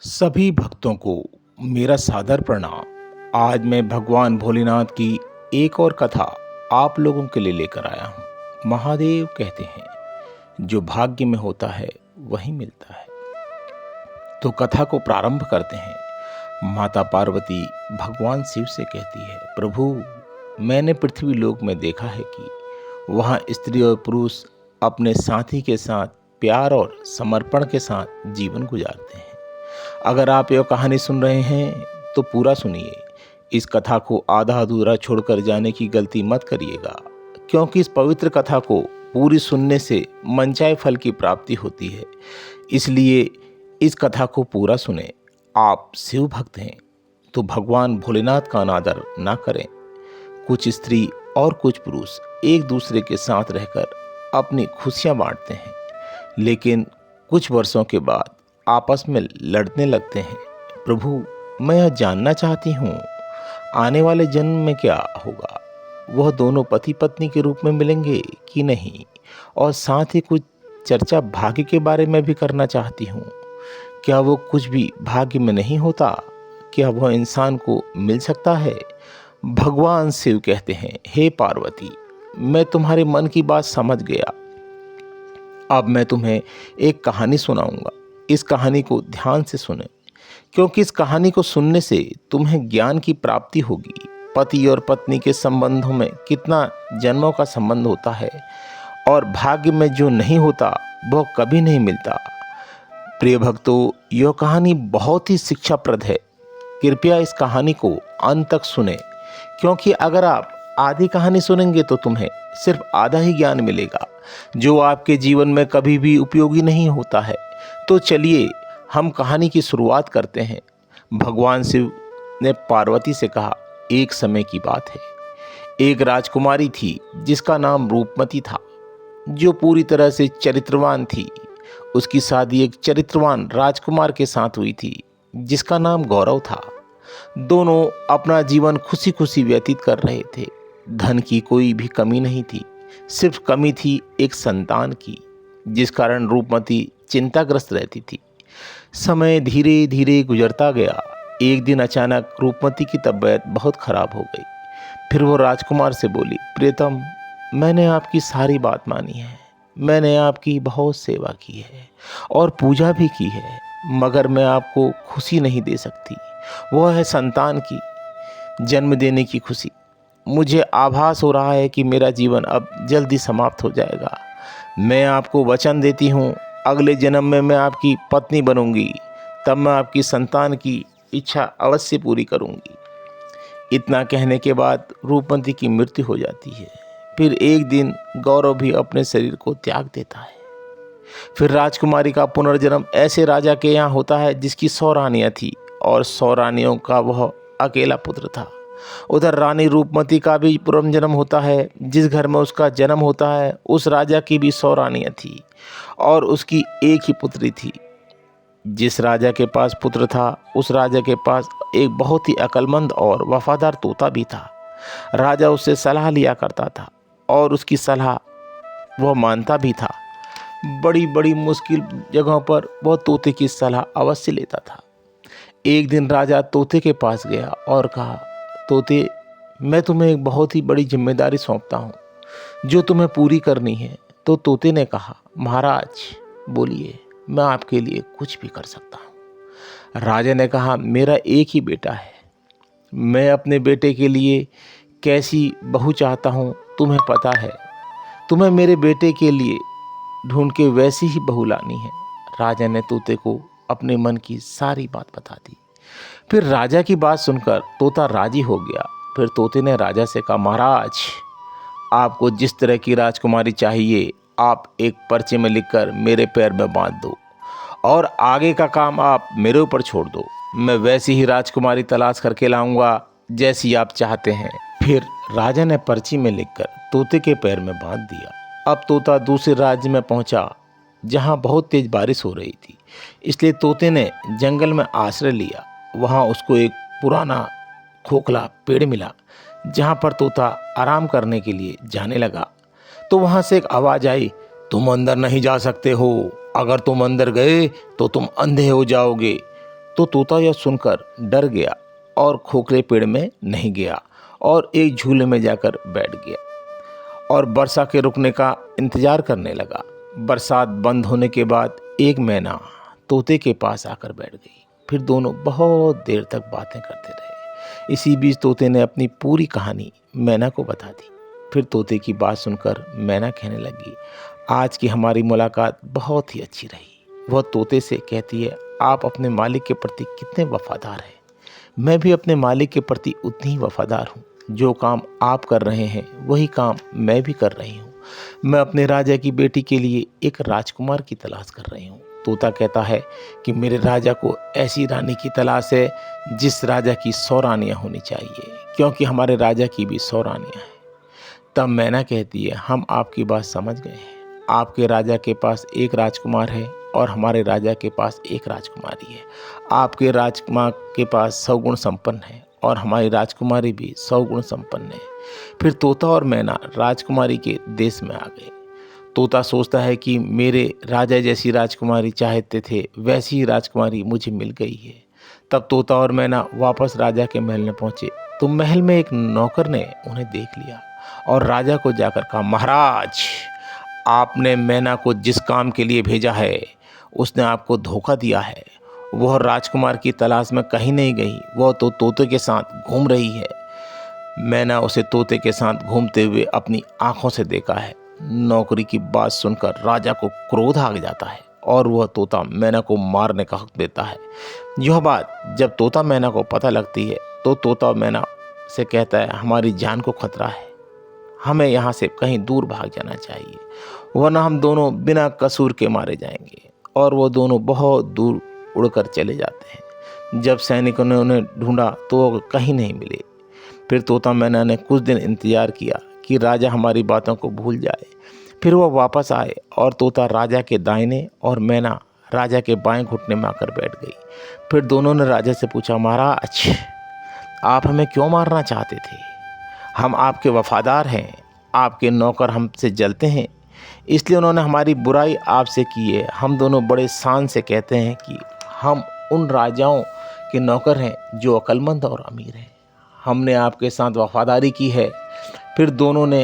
सभी भक्तों को मेरा सादर प्रणाम। आज मैं भगवान भोलेनाथ की एक और कथा आप लोगों के लिए लेकर आया हूँ। महादेव कहते हैं जो भाग्य में होता है वही मिलता है। तो कथा को प्रारंभ करते हैं। माता पार्वती भगवान शिव से कहती है, प्रभु मैंने पृथ्वी लोक में देखा है कि वहाँ स्त्री और पुरुष अपने साथी के साथ प्यार और समर्पण के साथ जीवन गुजारते हैं। अगर आप यह कहानी सुन रहे हैं तो पूरा सुनिए। इस कथा को आधा अधूरा छोड़कर जाने की गलती मत करिएगा, क्योंकि इस पवित्र कथा को पूरी सुनने से मनचाहे फल की प्राप्ति होती है। इसलिए इस कथा को पूरा सुने। आप शिव भक्त हैं तो भगवान भोलेनाथ का अनादर ना करें। कुछ स्त्री और कुछ पुरुष एक दूसरे के साथ रहकर अपनी खुशियां बांटते हैं, लेकिन कुछ वर्षों के बाद आपस में लड़ने लगते हैं। प्रभु मैं यह जानना चाहती हूँ, आने वाले जन्म में क्या होगा? वह दोनों पति पत्नी के रूप में मिलेंगे कि नहीं? और साथ ही कुछ चर्चा भाग्य के बारे में भी करना चाहती हूँ। क्या वो कुछ भी भाग्य में नहीं होता? क्या वह इंसान को मिल सकता है? भगवान शिव कहते हैं, हे पार्वती मैं तुम्हारे मन की बात समझ गया। अब मैं तुम्हें एक कहानी सुनाऊंगा। इस कहानी को ध्यान से सुने, क्योंकि इस कहानी को सुनने से तुम्हें ज्ञान की प्राप्ति होगी। पति और पत्नी के संबंधों में कितना जन्मों का संबंध होता है, और भाग्य में जो नहीं होता वह कभी नहीं मिलता। प्रिय भक्तों, यह कहानी बहुत ही शिक्षाप्रद है। कृपया इस कहानी को अंत तक सुने, क्योंकि अगर आप आधी कहानी सुनेंगे तो तुम्हें सिर्फ आधा ही ज्ञान मिलेगा, जो आपके जीवन में कभी भी उपयोगी नहीं होता है। तो चलिए हम कहानी की शुरुआत करते हैं। भगवान शिव ने पार्वती से कहा, एक समय की बात है। एक राजकुमारी थी जिसका नाम रूपमती था, जो पूरी तरह से चरित्रवान थी। उसकी शादी एक चरित्रवान राजकुमार के साथ हुई थी जिसका नाम गौरव था। दोनों अपना जीवन खुशी खुशी व्यतीत कर रहे थे। धन की कोई भी कमी नहीं थी, सिर्फ कमी थी एक संतान की, जिस कारण रूपमती चिंताग्रस्त रहती थी। समय धीरे धीरे गुजरता गया। एक दिन अचानक रूपमती की तबीयत बहुत खराब हो गई। फिर वो राजकुमार से बोली, प्रियतम मैंने आपकी सारी बात मानी है, मैंने आपकी बहुत सेवा की है और पूजा भी की है, मगर मैं आपको खुशी नहीं दे सकती। वह है संतान की जन्म देने की खुशी। मुझे आभास हो रहा है कि मेरा जीवन अब जल्दी समाप्त हो जाएगा। मैं आपको वचन देती हूँ, अगले जन्म में मैं आपकी पत्नी बनूंगी, तब मैं आपकी संतान की इच्छा अवश्य पूरी करूंगी। इतना कहने के बाद रूपमती की मृत्यु हो जाती है। फिर एक दिन गौरव भी अपने शरीर को त्याग देता है। फिर राजकुमारी का पुनर्जन्म ऐसे राजा के यहाँ होता है जिसकी 100 रानियाँ थी, और 100 रानियों का वह अकेला पुत्र था। उधर रानी रूपमती का भी पुनर्जन्म होता है। जिस घर में उसका जन्म होता है उस राजा की भी 100 रानियाँ थी, और उसकी एक ही पुत्री थी। जिस राजा के पास पुत्र था उस राजा के पास एक बहुत ही अक्लमंद और वफादार तोता भी था। राजा उससे सलाह लिया करता था और उसकी सलाह वह मानता भी था। बड़ी बड़ी मुश्किल जगहों पर वह तोते की सलाह अवश्य लेता था। एक दिन राजा तोते के पास गया और कहा, तोते मैं तुम्हें एक बहुत ही बड़ी जिम्मेदारी सौंपता हूँ जो तुम्हें पूरी करनी है। तो तोते ने कहा, महाराज बोलिए, मैं आपके लिए कुछ भी कर सकता हूँ। राजा ने कहा, मेरा एक ही बेटा है, मैं अपने बेटे के लिए कैसी बहू चाहता हूँ तुम्हें पता है। तुम्हें मेरे बेटे के लिए ढूंढ के वैसी ही बहू लानी है। राजा ने तोते को अपने मन की सारी बात बता दी। फिर राजा की बात सुनकर तोता राजी हो गया। फिर तोते ने राजा से कहा, महाराज आपको जिस तरह की राजकुमारी चाहिए आप एक पर्चे में लिखकर मेरे पैर में बांध दो, और आगे का काम आप मेरे ऊपर छोड़ दो। मैं वैसी ही राजकुमारी तलाश करके लाऊंगा जैसी आप चाहते हैं। फिर राजा ने पर्ची में लिखकर तोते के पैर में बांध दिया। अब तोता दूसरे राज्य में पहुंचा जहां बहुत तेज बारिश हो रही थी, इसलिए तोते ने जंगल में आश्रय लिया। वहां उसको एक पुराना खोखला पेड़ मिला जहां पर तोता आराम करने के लिए जाने लगा। तो वहां से एक आवाज आई, तुम अंदर नहीं जा सकते हो, अगर तुम अंदर गए तो तुम अंधे हो जाओगे। तो तोता यह सुनकर डर गया और खोखले पेड़ में नहीं गया और एक झूले में जाकर बैठ गया और वर्षा के रुकने का इंतजार करने लगा। बरसात बंद होने के बाद एक मैना तोते के पास आकर बैठ गई। फिर दोनों बहुत देर तक बातें करते रहे। इसी बीच तोते ने अपनी पूरी कहानी मैना को बता दी। फिर तोते की बात सुनकर मैना कहने लगी, आज की हमारी मुलाकात बहुत ही अच्छी रही। वह तोते से कहती है, आप अपने मालिक के प्रति कितने वफादार हैं। मैं भी अपने मालिक के प्रति उतनी ही वफादार हूँ। जो काम आप कर रहे हैं वही काम मैं भी कर रही हूँ। मैं अपने राजा की बेटी के लिए एक राजकुमार की तलाश कर रही हूँ। तोता कहता है कि मेरे राजा को ऐसी रानी की तलाश है जिस राजा की 100 रानियाँ होनी चाहिए, क्योंकि हमारे राजा की भी 100 रानियाँ हैं। तब मैना कहती है, हम आपकी बात समझ गए हैं। आपके राजा के पास एक राजकुमार है और हमारे राजा के पास एक राजकुमारी है। आपके राजकुमार के पास 100 गुण संपन्न है और हमारी राजकुमारी भी 100 गुण संपन्न है। फिर तोता और मैना राजकुमारी के देश में आ गए। तोता सोचता है कि मेरे राजा जैसी राजकुमारी चाहते थे, वैसी ही राजकुमारी मुझे मिल गई है। तब तोता और मैना वापस राजा के महल में पहुंचे तो महल में एक नौकर ने उन्हें देख लिया और राजा को जाकर कहा, महाराज, आपने मैना को जिस काम के लिए भेजा है उसने आपको धोखा दिया है। वह राजकुमार की तलाश में कहीं नहीं गई, वह तो तोते के साथ घूम रही है। मैना उसे तोते के साथ घूमते हुए अपनी आंखों से देखा है। नौकरी की बात सुनकर राजा को क्रोध आ जाता है और वह तोता मैना को मारने का हक देता है। यह बात जब तोता मैना को पता लगती है तो तोता मैना से कहता है, हमारी जान को खतरा है, हमें यहाँ से कहीं दूर भाग जाना चाहिए, वरना हम दोनों बिना कसूर के मारे जाएंगे। और वो दोनों बहुत दूर उड़कर चले जाते हैं। जब सैनिकों ने उन्हें ढूंढा तो वो कहीं नहीं मिले। फिर तोता मैना ने कुछ दिन इंतजार किया कि राजा हमारी बातों को भूल जाए। फिर वह वापस आए और तोता राजा के दाहिने और मैना राजा के बाएं घुटने में आकर बैठ गई। फिर दोनों ने राजा से पूछा, महाराज, आप हमें क्यों मारना चाहते थे? हम आपके वफादार हैं, आपके नौकर हमसे जलते हैं, इसलिए उन्होंने हमारी बुराई आपसे की है। हम दोनों बड़े शान से कहते हैं कि हम उन राजाओं के नौकर हैं जो अक्लमंद और अमीर हैं। हमने आपके साथ वफादारी की है। फिर दोनों ने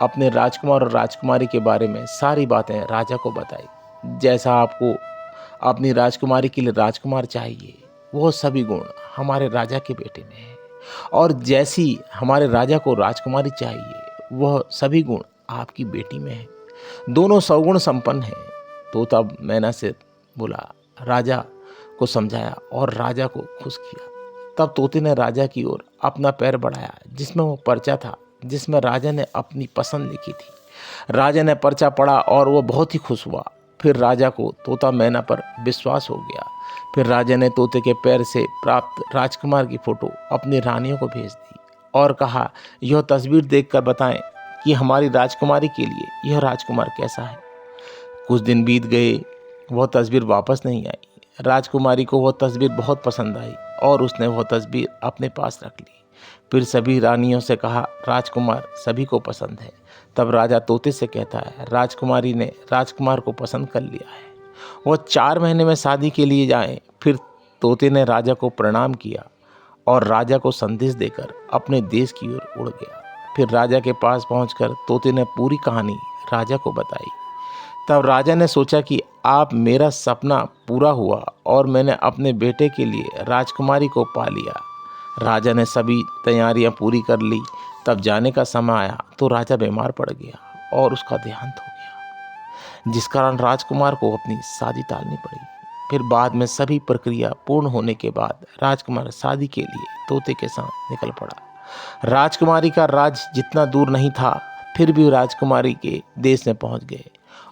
अपने राजकुमार और राजकुमारी के बारे में सारी बातें राजा को बताई। जैसा आपको अपनी राजकुमारी के लिए राजकुमार चाहिए, वो सभी गुण हमारे राजा के बेटे में है, और जैसी हमारे राजा को राजकुमारी चाहिए, वह सभी गुण आपकी बेटी में है। दोनों 100 गुण संपन्न हैं। तोता मैना से बोला, राजा को समझाया और राजा को खुश किया। तब तोते ने राजा की ओर अपना पैर बढ़ाया जिसमें वो पर्चा था जिसमें राजा ने अपनी पसंद लिखी थी। राजा ने पर्चा पढ़ा और वो बहुत ही खुश हुआ। फिर राजा को तोता मैना पर विश्वास हो गया। फिर राजा ने तोते के पैर से प्राप्त राजकुमार की फोटो अपनी रानियों को भेज दी और कहा, यह तस्वीर देखकर बताएं कि हमारी राजकुमारी के लिए यह राजकुमार कैसा है। कुछ दिन बीत गए, वह तस्वीर वापस नहीं आई। राजकुमारी को वह तस्वीर बहुत पसंद आई और उसने वह तस्वीर अपने पास रख ली। फिर सभी रानियों से कहा, राजकुमार सभी को पसंद है। तब राजा तोते से कहता है, राजकुमारी ने राजकुमार को पसंद कर लिया है, वह 4 महीने में शादी के लिए जाएं। फिर तोते ने राजा को प्रणाम किया और राजा को संदेश देकर अपने देश की ओर उड़ गया। फिर राजा के पास पहुंचकर तोते ने पूरी कहानी राजा को बताई। तब राजा ने सोचा कि आप मेरा सपना पूरा हुआ और मैंने अपने बेटे के लिए राजकुमारी को पा लिया। राजा ने सभी तैयारियां पूरी कर ली। तब जाने का समय आया तो राजा बीमार पड़ गया और उसका देहांत हो गया, जिस कारण राजकुमार को अपनी शादी टालनी पड़ी। फिर बाद में सभी प्रक्रिया पूर्ण होने के बाद राजकुमार शादी के लिए तोते के साथ निकल पड़ा। राजकुमारी का राज जितना दूर नहीं था, फिर भी राजकुमारी के देश में पहुंच गए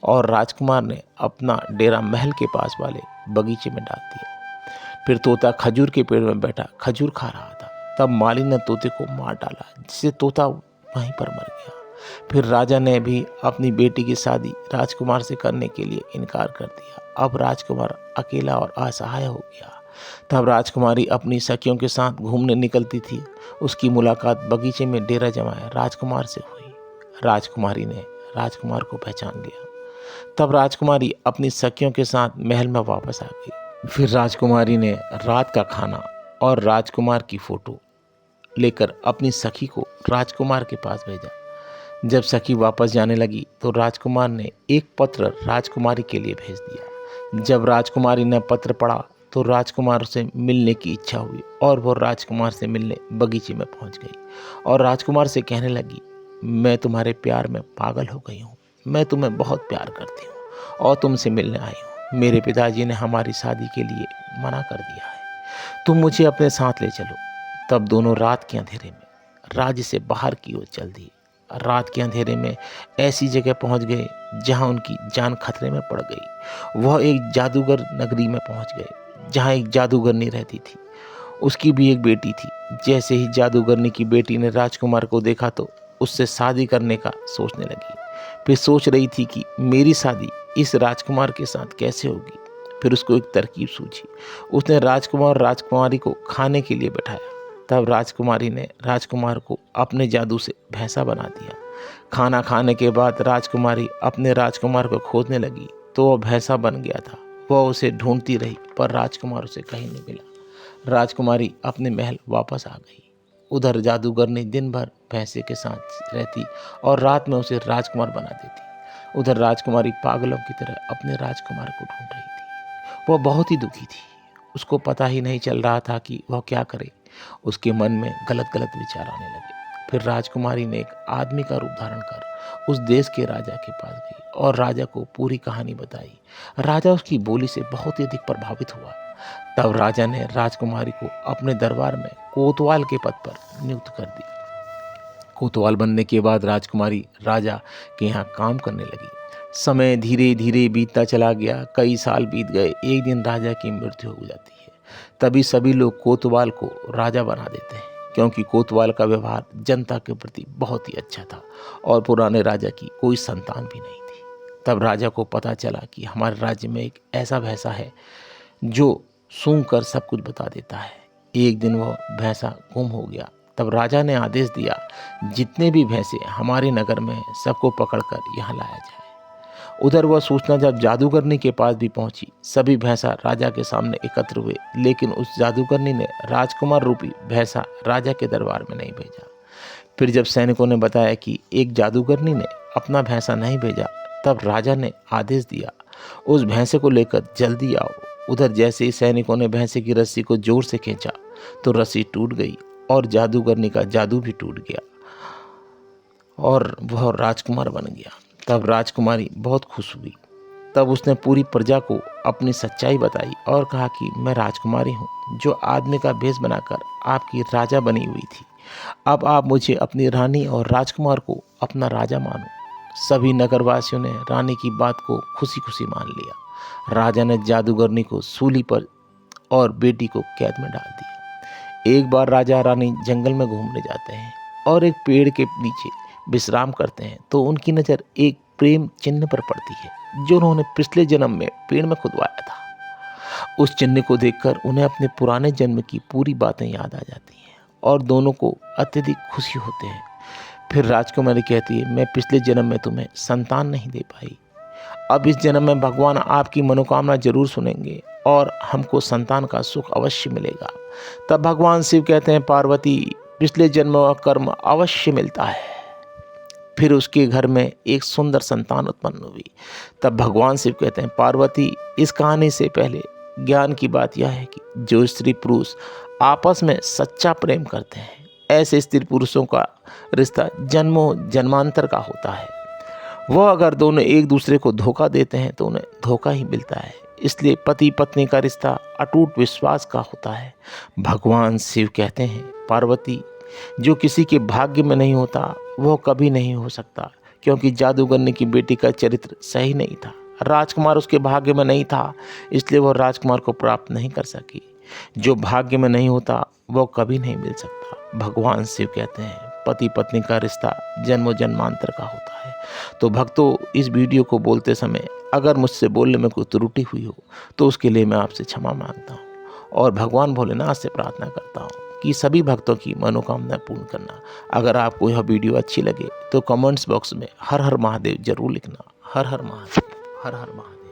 और राजकुमार ने अपना डेरा महल के पास वाले बगीचे में डाल दिया। फिर तोता खजूर के पेड़ में बैठा खजूर खा रहा था। तब माली ने तोते को मार डाला, जिससे तोता वहीं पर मर गया। फिर राजा ने भी अपनी बेटी की शादी राजकुमार से करने के लिए इनकार कर दिया। अब राजकुमार अकेला और असहाय हो गया। तब राजकुमारी अपनी सखियों के साथ घूमने निकलती थी। उसकी मुलाकात बगीचे में डेरा जमाए राजकुमार से हुई। राजकुमारी ने राजकुमार को पहचान लिया। तब राजकुमारी अपनी सखियों के साथ महल में वापस आ गई। फिर राजकुमारी ने रात का खाना और राजकुमार की फोटो लेकर अपनी सखी को राजकुमार के पास भेजा। जब सखी वापस जाने लगी तो राजकुमार ने एक पत्र राजकुमारी के लिए भेज दिया। जब राजकुमारी ने पत्र पढ़ा तो राजकुमार से मिलने की इच्छा हुई और वो राजकुमार से मिलने बगीचे में पहुंच गई और राजकुमार से कहने लगी, मैं तुम्हारे प्यार में पागल हो गई हूँ, मैं तुम्हें बहुत प्यार करती हूँ और तुमसे मिलने आई हूँ। मेरे पिताजी ने हमारी शादी के लिए मना कर दिया है, तुम मुझे अपने साथ ले चलो। तब दोनों रात के अंधेरे में राज्य से बाहर की ओर चल दिए। रात के अंधेरे में ऐसी जगह पहुंच गए जहां उनकी जान खतरे में पड़ गई। वह एक जादूगर नगरी में पहुंच गए जहां एक जादूगरनी रहती थी। उसकी भी एक बेटी थी। जैसे ही जादूगरनी की बेटी ने राजकुमार को देखा तो उससे शादी करने का सोचने लगी। फिर सोच रही थी कि मेरी शादी इस राजकुमार के साथ कैसे होगी। फिर उसको एक तरकीब सूझी। उसने राजकुमार और राजकुमारी को खाने के लिए बैठाया। तब राजकुमारी ने राजकुमार को अपने जादू से भैंसा बना दिया। खाना खाने के बाद राजकुमारी अपने राजकुमार को खोजने लगी तो वह भैंसा बन गया था। वह उसे ढूंढती रही पर राजकुमार उसे कहीं नहीं मिला। राजकुमारी अपने महल वापस आ गई। उधर जादूगरनी दिन भर भैंसे के साथ रहती और रात में उसे राजकुमार बना देती। उधर राजकुमारी पागलों की तरह अपने राजकुमार को ढूंढ रही थी। वह बहुत ही दुखी थी। उसको पता ही नहीं चल रहा था कि वह क्या करे। उसके मन में गलत गलत विचार आने लगे। फिर राजकुमारी ने एक आदमी का रूप धारण कर उस देश के राजा के पास गई और राजा को पूरी कहानी बताई। राजा उसकी बोली से बहुत ही अधिक प्रभावित हुआ। तब राजा ने राजकुमारी को अपने दरबार में कोतवाल के पद पर नियुक्त कर दी। कोतवाल बनने के बाद राजकुमारी राजा के यहाँ काम करने लगी। समय धीरे धीरे बीतता चला गया। कई साल बीत गए। एक दिन राजा की मृत्यु हो जाती है। तभी सभी लोग कोतवाल को राजा बना देते हैं क्योंकि कोतवाल का व्यवहार जनता के प्रति बहुत ही अच्छा था और पुराने राजा की कोई संतान भी नहीं थी। तब राजा को पता चला कि हमारे राज्य में एक ऐसा भैंसा है जो सूंघ कर सब कुछ बता देता है। एक दिन वह भैंसा गुम हो गया। तब राजा ने आदेश दिया, जितने भी भैंसे हमारे नगर में हैं सबको पकड़कर यहाँ लाया जाए। उधर वह सूचना जब जादूगरनी के पास भी पहुंची, सभी भैंसा राजा के सामने एकत्र हुए, लेकिन उस जादूगरनी ने राजकुमार रूपी भैंसा राजा के दरबार में नहीं भेजा। फिर जब सैनिकों ने बताया कि एक जादूगरनी ने अपना भैंसा नहीं भेजा, तब राजा ने आदेश दिया, उस भैंसे को लेकर जल्दी आओ। उधर जैसे ही सैनिकों ने भैंसे की रस्सी को जोर से खींचा तो रस्सी टूट गई और जादूगरनी का जादू भी टूट गया और वह राजकुमार बन गया। तब राजकुमारी बहुत खुश हुई। तब उसने पूरी प्रजा को अपनी सच्चाई बताई और कहा कि मैं राजकुमारी हूँ जो आदमी का भेष बनाकर आपकी राजा बनी हुई थी। अब आप मुझे अपनी रानी और राजकुमार को अपना राजा मानो। सभी नगरवासियों ने रानी की बात को खुशी खुशी मान लिया। राजा ने जादूगरनी को सूली पर और बेटी को कैद में डाल दिया। एक बार राजा रानी जंगल में घूमने जाते हैं और एक पेड़ के नीचे विश्राम करते हैं तो उनकी नज़र एक प्रेम चिन्ह पर पड़ती है जो उन्होंने पिछले जन्म में पेड़ में खुदवाया था। उस चिन्ह को देखकर उन्हें अपने पुराने जन्म की पूरी बातें याद आ जाती हैं और दोनों को अत्यधिक खुशी होते हैं। फिर राजकुमारी कहती है, मैं पिछले जन्म में तुम्हें संतान नहीं दे पाई, अब इस जन्म में भगवान आपकी मनोकामना जरूर सुनेंगे और हमको संतान का सुख अवश्य मिलेगा। तब भगवान शिव कहते हैं, पार्वती, पिछले जन्म का कर्म अवश्य मिलता है। फिर उसके घर में एक सुंदर संतान उत्पन्न हुई। तब भगवान शिव कहते हैं, पार्वती, इस कहानी से पहले ज्ञान की बात यह है कि जो स्त्री पुरुष आपस में सच्चा प्रेम करते हैं, ऐसे स्त्री पुरुषों का रिश्ता जन्मों जन्मांतर का होता है। वह अगर दोनों एक दूसरे को धोखा देते हैं तो उन्हें धोखा ही मिलता है। इसलिए पति पत्नी का रिश्ता अटूट विश्वास का होता है। भगवान शिव कहते हैं, पार्वती, जो किसी के भाग्य में नहीं होता वह कभी नहीं हो सकता, क्योंकि जादूगरनी की बेटी का चरित्र सही नहीं था। राजकुमार उसके भाग्य में नहीं था, इसलिए वह राजकुमार को प्राप्त नहीं कर सकी। जो भाग्य में नहीं होता वह कभी नहीं मिल सकता। भगवान शिव कहते हैं, पति पत्नी का रिश्ता जन्मों जन्मांतर का होता है। तो भक्तों, इस वीडियो को बोलते समय अगर मुझसे बोलने में कोई त्रुटि हुई हो तो उसके लिए मैं आपसे क्षमा मांगता हूँ और भगवान भोलेनाथ से प्रार्थना करता हूँ कि सभी भक्तों की मनोकामना पूर्ण करना। अगर आपको यह वीडियो अच्छी लगे तो कमेंट्स बॉक्स में हर हर महादेव जरूर लिखना। हर हर महादेव, हर हर महादेव।